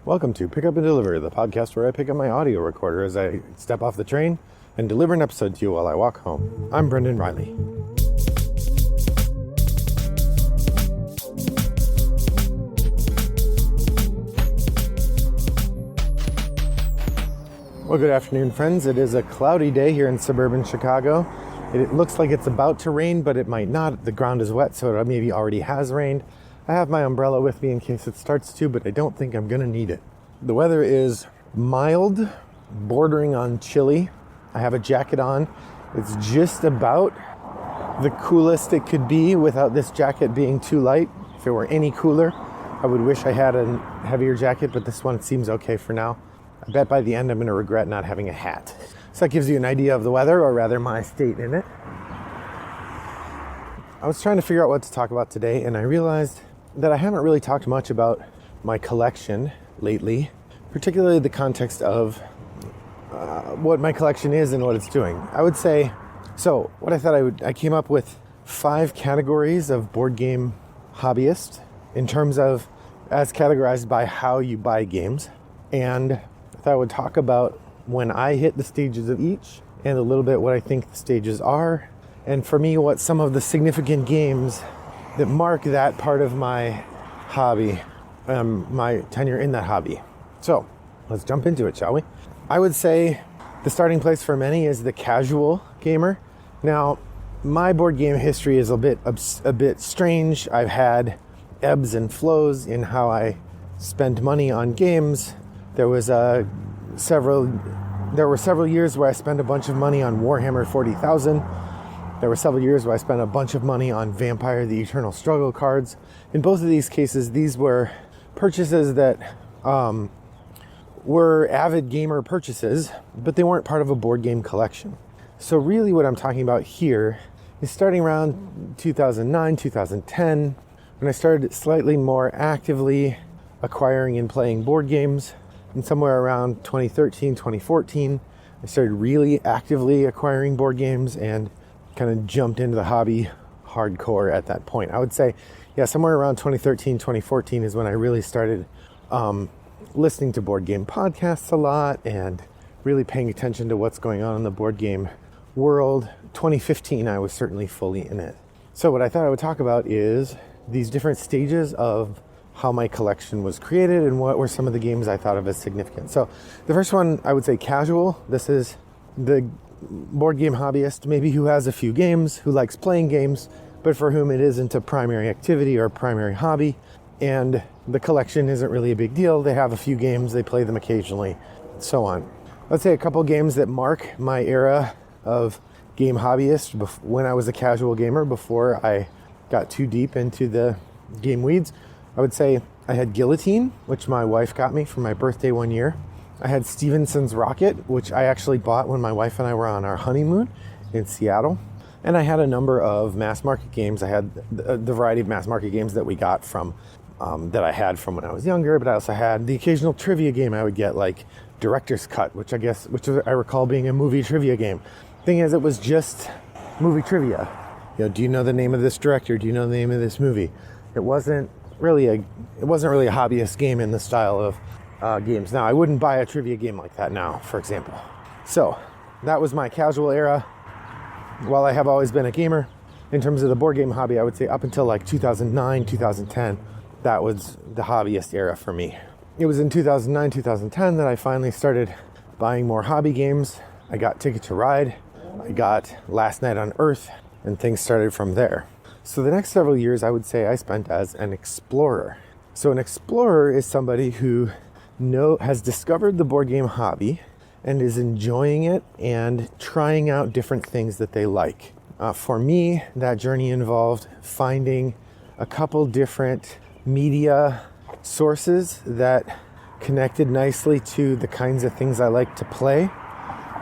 Welcome to Pick Up and Deliver, the podcast where I pick up my audio recorder as I step off the train and deliver an episode to you while I walk home. I'm Brendan Riley. Well, good afternoon, friends. It is a cloudy day here in suburban Chicago. It looks like it's about to rain, but it might not. The ground is wet, so it maybe already has rained. I have my umbrella with me in case it starts to, but I don't think I'm going to need it. The weather is mild, bordering on chilly. I have a jacket on. It's just about the coolest it could be without this jacket being too light. If it were any cooler, I would wish I had a heavier jacket, but this one seems okay for now. I bet by the end I'm going to regret not having a hat. So that gives you an idea of the weather, or rather my state in it. I was trying to figure out what to talk about today, and I realized that I haven't really talked much about my collection lately, particularly the context of what my collection is and what it's doing. I would say, so what I thought I came up with 5 categories of board game hobbyist in terms of as categorized by how you buy games. And I thought I would talk about when I hit the stages of each and a little bit what I think the stages are. And for me, what some of the significant games that mark that part of my hobby, my tenure in that hobby. So let's jump into it, shall we? I would say the starting place for many is the casual gamer. Now, my board game history is a bit strange. I've had ebbs and flows in how I spend money on games. There were several years where I spent a bunch of money on Warhammer 40,000. There were several years where I spent a bunch of money on Vampire: The Eternal Struggle cards. In both of these cases, these were purchases that were avid gamer purchases, but they weren't part of a board game collection. So really what I'm talking about here is starting around 2009, 2010, when I started slightly more actively acquiring and playing board games. And somewhere around 2013, 2014, I started really actively acquiring board games and kind of jumped into the hobby hardcore at that point. I would say, somewhere around 2013, 2014 is when I really started listening to board game podcasts a lot and really paying attention to what's going on in the board game world. 2015, I was certainly fully in it. So what I thought I would talk about is these different stages of how my collection was created and what were some of the games I thought of as significant. So the first one, I would say casual. This is the board game hobbyist, maybe who has a few games, who likes playing games, but for whom it isn't a primary activity or a primary hobby, and the collection isn't really a big deal. They have a few games, they play them occasionally, so on. Let's say a couple games that mark my era of game hobbyist when I was a casual gamer before I got too deep into the game weeds. I would say I had Guillotine, which my wife got me for my birthday one year. I had Stevenson's Rocket, which I actually bought when my wife and I were on our honeymoon in Seattle. And I had a number of mass market games. I had the variety of mass market games that we got from, that I had from when I was younger, but I also had the occasional trivia game I would get, like Director's Cut, which I recall being a movie trivia game. Thing is, it was just movie trivia. Do you know the name of this director? Do you know the name of this movie? It wasn't really a hobbyist game in the style of games. Now, I wouldn't buy a trivia game like that now, for example. So that was my casual era. While I have always been a gamer, in terms of the board game hobby, I would say up until like 2009, 2010, that was the hobbyist era for me. It was in 2009, 2010 that I finally started buying more hobby games. I got Ticket to Ride. I got Last Night on Earth, and things started from there. So the next several years, I would say I spent as an explorer. So an explorer is somebody who has discovered the board game hobby and is enjoying it and trying out different things that they like. For me, that journey involved finding a couple different media sources that connected nicely to the kinds of things I like to play.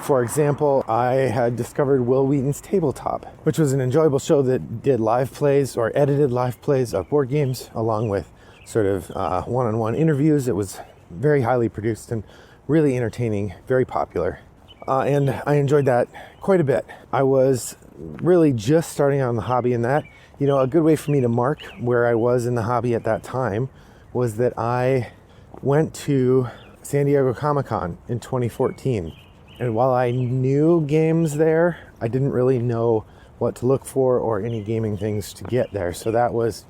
For example, I had discovered Will Wheaton's Tabletop, which was an enjoyable show that did live plays or edited live plays of board games along with sort of one-on-one interviews. It was very highly produced and really entertaining, very popular. And I enjoyed that quite a bit. I was really just starting out in the hobby in that. A good way for me to mark where I was in the hobby at that time was that I went to San Diego Comic-Con in 2014. And while I knew games there, I didn't really know what to look for or any gaming things to get there. So that was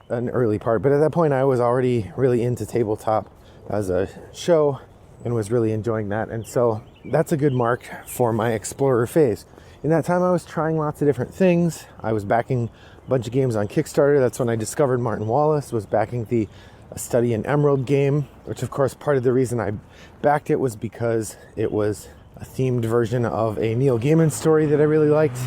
an early part. But at that point, I was already really into tabletop as a show and was really enjoying that. And so that's a good mark for my explorer phase. In that time, I was trying lots of different things. I was backing a bunch of games on Kickstarter. That's when I discovered Martin Wallace, was backing the Study in Emerald game, which of course part of the reason I backed it was because it was a themed version of a Neil Gaiman story that I really liked.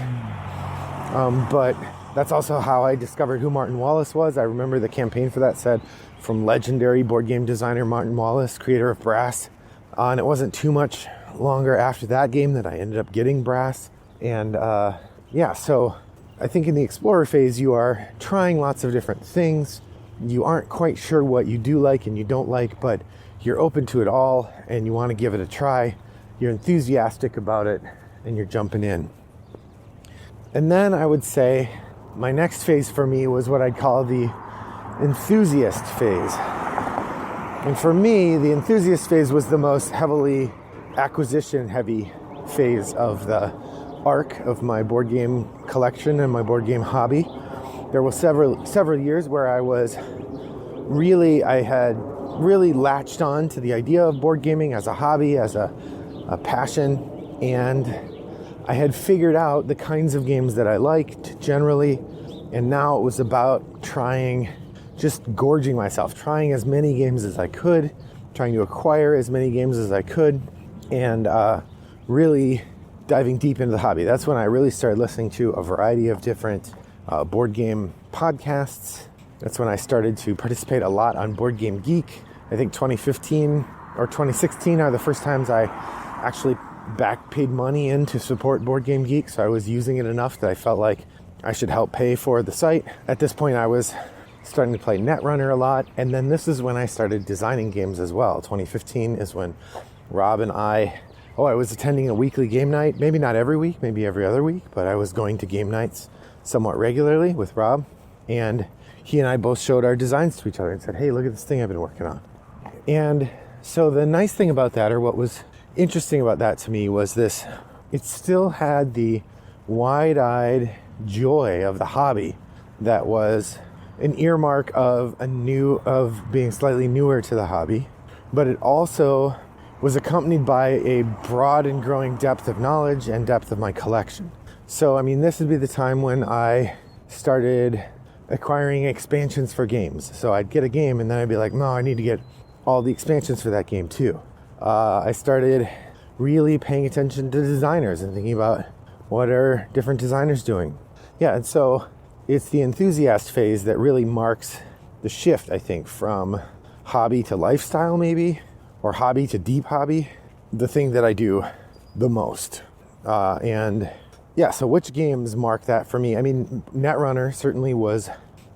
But that's also how I discovered who Martin Wallace was. I remember the campaign for that said, from legendary board game designer Martin Wallace, creator of Brass. And it wasn't too much longer after that game that I ended up getting Brass. And so I think in the explorer phase, you are trying lots of different things. You aren't quite sure what you do like and you don't like, but you're open to it all and you want to give it a try. You're enthusiastic about it and you're jumping in. And then I would say my next phase for me was what I'd call the Enthusiast Phase. And for me, the Enthusiast Phase was the most heavily acquisition-heavy phase of the arc of my board game collection and my board game hobby. There were several years where I had really latched on to the idea of board gaming as a hobby, as a passion, and I had figured out the kinds of games that I liked generally, and now it was about just gorging myself, trying as many games as I could, trying to acquire as many games as I could, and really diving deep into the hobby. That's when I really started listening to a variety of different board game podcasts. That's when I started to participate a lot on Board Game Geek. I think 2015 or 2016 are the first times I actually paid money in to support Board Game Geek. So I was using it enough that I felt like I should help pay for the site. At this point, I was starting to play Netrunner a lot. And then this is when I started designing games as well. 2015 is when Rob and I was attending a weekly game night. Maybe not every week, maybe every other week, but I was going to game nights somewhat regularly with Rob, and he and I both showed our designs to each other and said, hey, look at this thing I've been working on. And so the nice thing about that, or what was interesting about that to me, was this: it still had the wide-eyed joy of the hobby that was an earmark of being slightly newer to the hobby, but it also was accompanied by a broad and growing depth of knowledge and depth of my collection. So, this would be the time when I started acquiring expansions for games. So I'd get a game and then I'd be like, no, I need to get all the expansions for that game too. I started really paying attention to designers and thinking about what are different designers doing. Yeah, and so it's the enthusiast phase that really marks the shift, I think, from hobby to lifestyle maybe, or hobby to deep hobby, the thing that I do the most. So which games mark that for me? Netrunner certainly was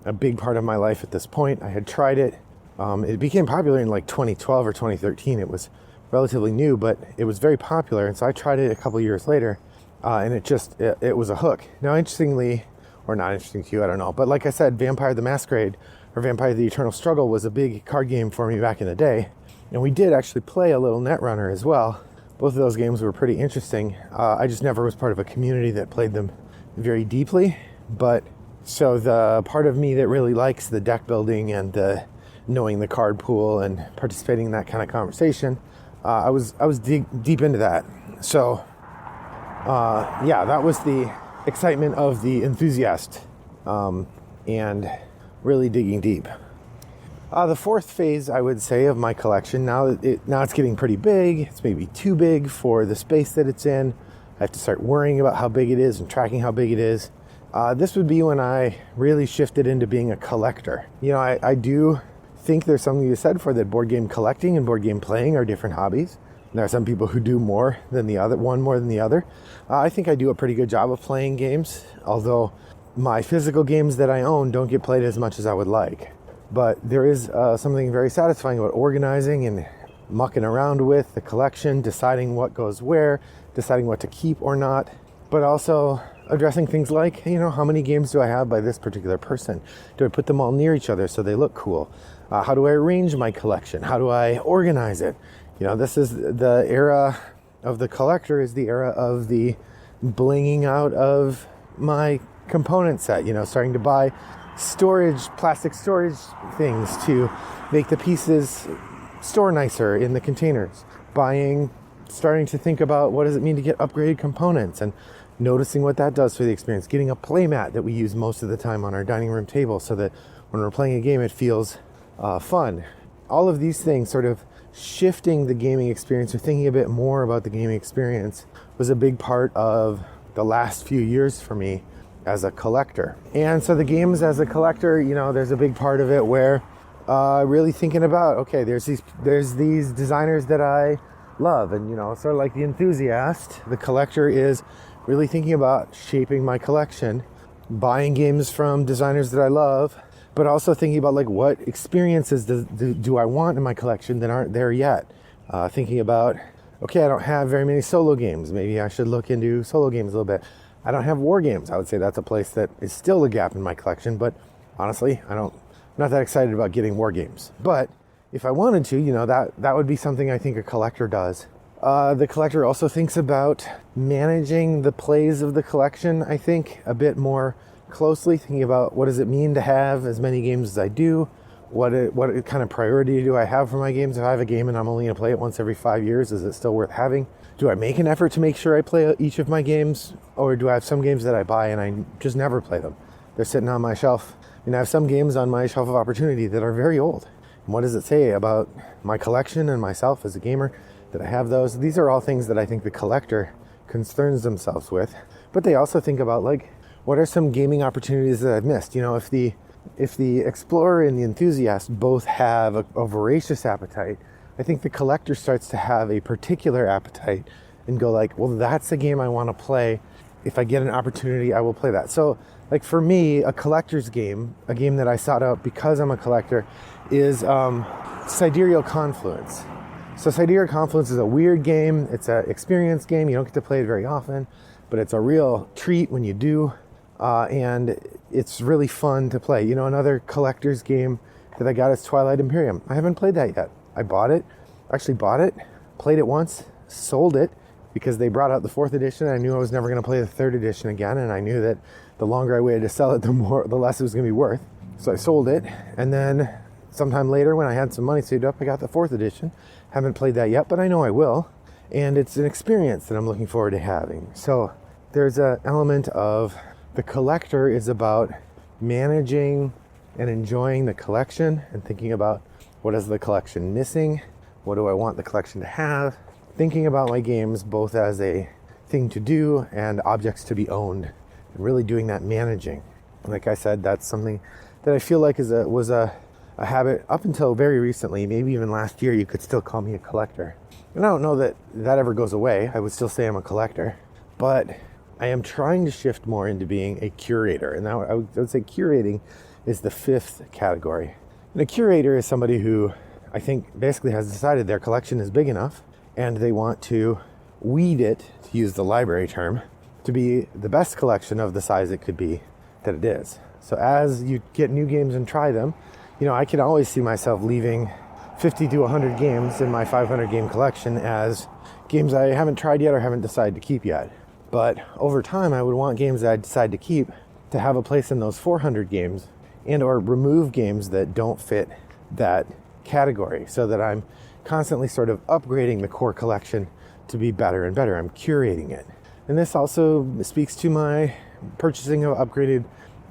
a big part of my life at this point. I had tried it. It became popular in like 2012 or 2013. It was relatively new, but it was very popular. And so I tried it a couple years later, and it was a hook. Now, interestingly, or not interesting to you, I don't know. But like I said, Vampire the Masquerade or Vampire the Eternal Struggle was a big card game for me back in the day. And we did actually play a little Netrunner as well. Both of those games were pretty interesting. I just never was part of a community that played them very deeply. But so the part of me that really likes the deck building and the knowing the card pool and participating in that kind of conversation, I was deep into that. So that was the excitement of the enthusiast and really digging deep. The fourth phase, I would say, of my collection, now it's getting pretty big. It's maybe too big for the space that it's in. I have to start worrying about how big it is and tracking how big it is. This would be when I really shifted into being a collector. I do think there's something to be said for that board game collecting and board game playing are different hobbies. There are some people who do more than the other. I think I do a pretty good job of playing games, although my physical games that I own don't get played as much as I would like. But there is something very satisfying about organizing and mucking around with the collection, deciding what goes where, deciding what to keep or not. but also addressing things like, how many games do I have by this particular person? Do I put them all near each other so they look cool? How do I arrange my collection? How do I organize it? This is the era of the collector, is the era of the blinging out of my component set, starting to buy plastic storage things to make the pieces store nicer in the containers. Starting to think about what does it mean to get upgraded components and noticing what that does for the experience. Getting a playmat that we use most of the time on our dining room table so that when we're playing a game, it feels fun. All of these things, sort of shifting the gaming experience or thinking a bit more about the gaming experience, was a big part of the last few years for me as a collector. And so the games as a collector, there's a big part of it where really thinking about, okay, there's these designers that I love, and sort of like the enthusiast, the collector is really thinking about shaping my collection, buying games from designers that I love, but also thinking about like what experiences do I want in my collection that aren't there yet. Thinking about, okay, I don't have very many solo games. Maybe I should look into solo games a little bit. I don't have war games. I would say that's a place that is still a gap in my collection, but honestly, I'm not that excited about getting war games. But if I wanted to, that would be something I think a collector does. The collector also thinks about managing the plays of the collection, I think, a bit more closely, thinking about what does it mean to have as many games as I do? What kind of priority do I have for my games? If I have a game and I'm only going to play it once every 5 years, is it still worth having? Do I make an effort to make sure I play each of my games? Or do I have some games that I buy and I just never play them? They're sitting on my shelf. And I have some games on my shelf of opportunity that are very old. And what does it say about my collection and myself as a gamer that I have those? These are all things that I think the collector concerns themselves with. But they also think about, like, what are some gaming opportunities that I've missed? If the explorer and the enthusiast both have a voracious appetite, I think the collector starts to have a particular appetite and go like, well, that's a game I want to play. If I get an opportunity, I will play that. So, like, for me, a collector's game, a game that I sought out because I'm a collector, is Sidereal Confluence. So Sidereal Confluence is a weird game. It's an experience game. You don't get to play it very often, but it's a real treat when you do. And it's really fun to play. Another collector's game that I got is Twilight Imperium. I haven't played that yet. I bought it, played it once, sold it because they brought out the 4th edition. I knew I was never going to play the 3rd edition again, and I knew that the longer I waited to sell it, the less it was going to be worth. So I sold it, and then sometime later when I had some money saved up, I got the 4th edition. Haven't played that yet, but I know I will. And it's an experience that I'm looking forward to having. So there's an element of the collector is about managing and enjoying the collection and thinking about what is the collection missing? What do I want the collection to have? Thinking about my games both as a thing to do and objects to be owned, and really doing that managing. Like I said, that's something that I feel like was a habit up until very recently. Maybe even last year, you could still call me a collector. And I don't know that ever goes away. I would still say I'm a collector, but I am trying to shift more into being a curator. And now I would say curating is the 5th category. And a curator is somebody who I think basically has decided their collection is big enough and they want to weed it, to use the library term, to be the best collection of the size it could be that it is. So as you get new games and try them, I can always see myself leaving 50 to 100 games in my 500 game collection as games I haven't tried yet or haven't decided to keep yet. But over time, I would want games that I decide to keep to have a place in those 400 games, and or remove games that don't fit that category, so that I'm constantly sort of upgrading the core collection to be better and better. I'm curating it. And this also speaks to my purchasing of upgraded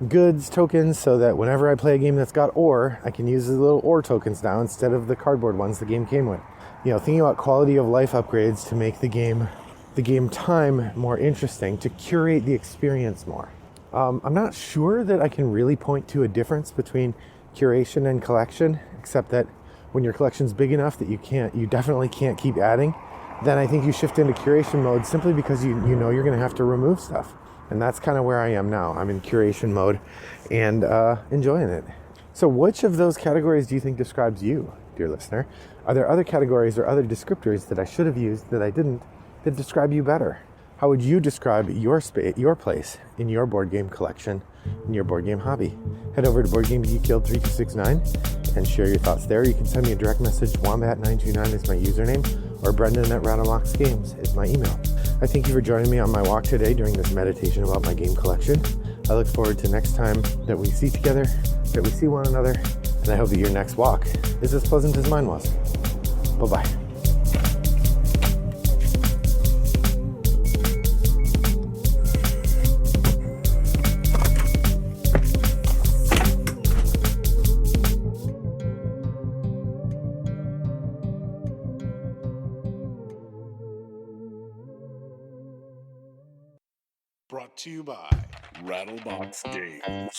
goods tokens, so that whenever I play a game that's got ore, I can use the little ore tokens now instead of the cardboard ones the game came with. Thinking about quality of life upgrades to make the game time more interesting, to curate the experience more. I'm not sure that I can really point to a difference between curation and collection, except that when your collection's big enough that you definitely can't keep adding, then I think you shift into curation mode simply because you know you're going to have to remove stuff. And that's kind of where I am now. I'm in curation mode and enjoying it. So which of those categories do you think describes you, dear listener? Are there other categories or other descriptors that I should have used that I didn't that describe you better? How would you describe your place in your board game collection, in your board game hobby? Head over to BoardGameGeekGuild3269 and share your thoughts there. You can send me a direct message. Wombat929 is my username, or Brendan@RattleMoxGames is my email. I thank you for joining me on my walk today during this meditation about my game collection. I look forward to next time that we see together, that we see one another, and I hope that your next walk is as pleasant as mine was. Bye-bye. Brought to you by Rattlebox Games.